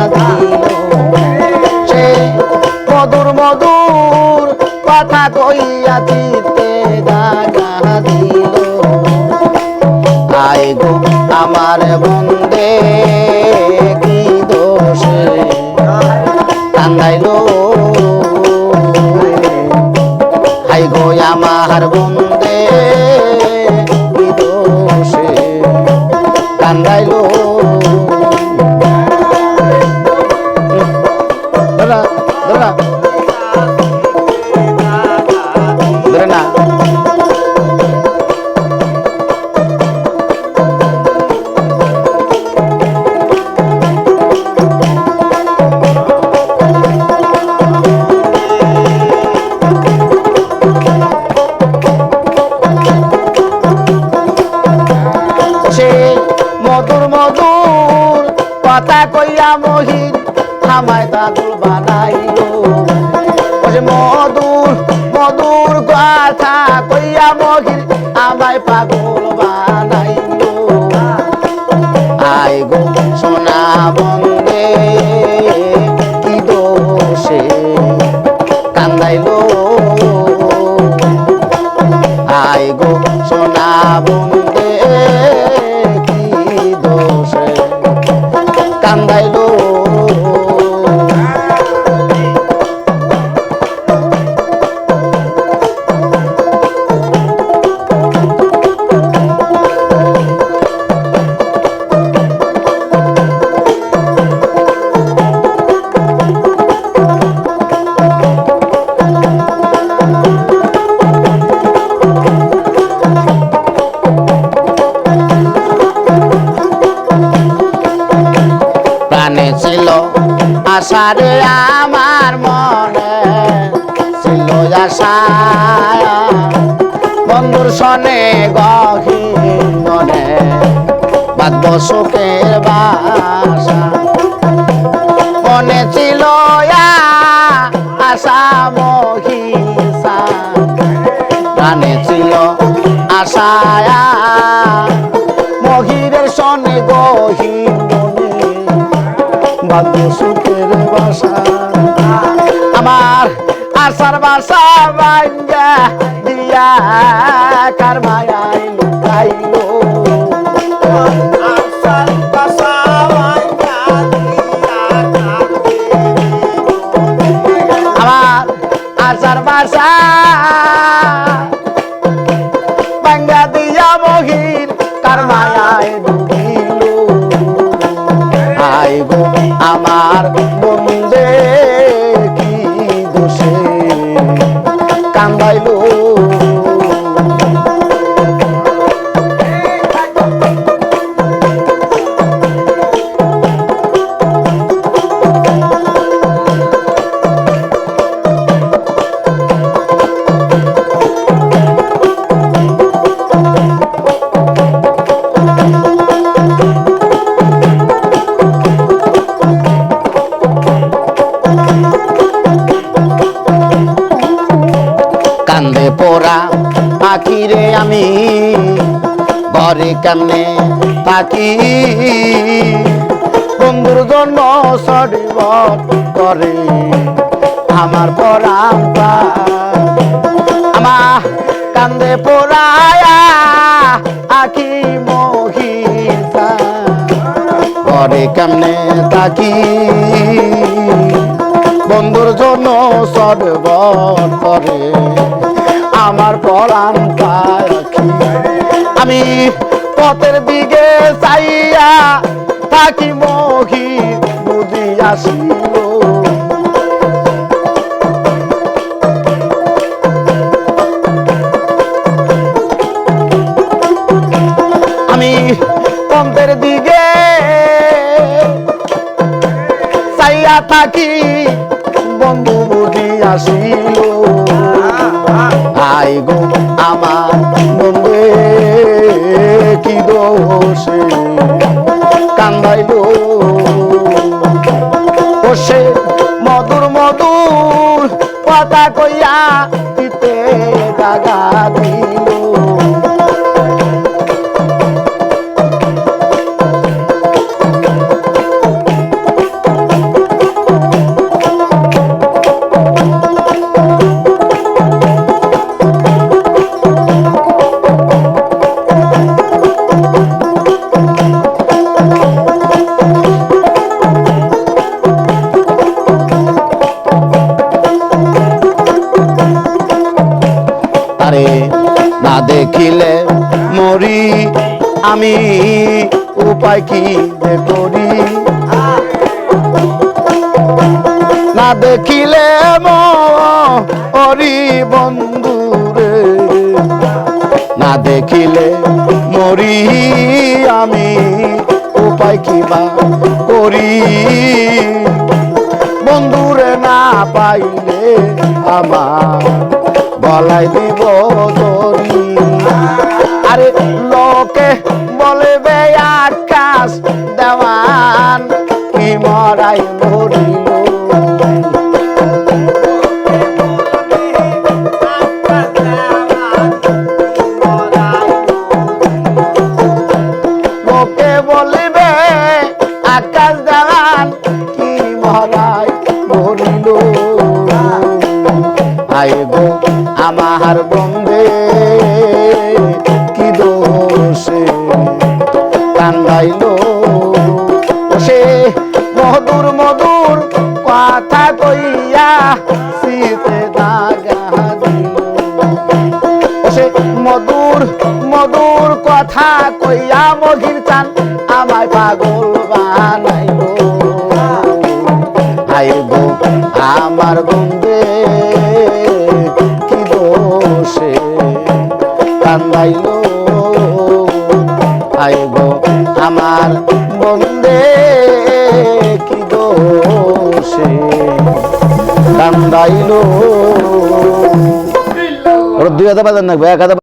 দিল সে মধুর মধুর কথা কইয়া চিতে দাগা দিল আয় গো আমার বন্দে কি দোষে কান্দাইলো হাই গো আমার বন্দে কি দোষে কান্দাইলো ধরা ধরা ধরে না মধুর মধুর কথা কইয়া মহির আমায় পাগল বানাইলো মধুর মধুর কথা কইয়া মহির আমায় পাগল বানাইলো আয় গো সোনা বন্দে কি দোষে কান্দাইলো আয় গো সোনা বন্দে কান্দাইলো ছিল আশারে আমার মনে ছিল আশা বন্ধুর সনে গহীন মনে বাঁধব সুখের বাসা মনে ছিল আশা মহিষা প্রাণে ছিল আশা মহিরের সনে গহীন বাদ্য সুখের বাসা আমার আশার বাসা ভাঙ্গা দিয়া কার মায়ায় লুকাইলো আশার বাসা ভাঙ্গা দিয়া আমার আশার বাসা ভাঙ্গা দিয়া মহির কার মায়ায় ডুবিলো আয় গো আমার বন্দে কি দোষে কান্দাইলো কান্দে পোড়া আখিরে আমি ঘরে কেমনে থাকি বন্ধুর জন্য সরিবত করে আমার পরাম্পা আমার কান্দে পোড়ায়া আখি মহিষা ঘরে কেমনে থাকি বন্ধুর জন্য সর্বত করে আমার পরাণ পাখি আমি পথের দিকে চাইয়া থাকি মহি বুঝি আসিল আমি পথের দিকে চাইয়া থাকি বন্ধু বুঝি আসিল আই গো আমার বন্ধে কি দোষে কান্দাইল বসে মধুর মধুর কথা কইয়া দিতে দাগা দিল উপায় কি যে করি না দেখিলে মরি বন্ধু রে না দেখিলে মরি আমি উপায় কি বা করি বন্ধুরে না পাইলে আমার গলায় দিব দড়ি আরে লোকে বলবে আকাশ দেওয়ান কি মরাই মরিল লোকে বলবে আকাশ দেওয়ান কি মরাই মরিল আই গো আমার বন্ধে কি দোষে কান্দাইল সে মধুর মধুর কথা কইয়া শীতে দাগা দিল সে মধুর মধুর কথা কইয়া মহির চান আমায় পাগল বানাইল আই গো আমার বন্ধে কি দোষে কান্দাইল আই গো আমার বন্ধে কি দোষে কান্দাইল 2000 বাজার না 1000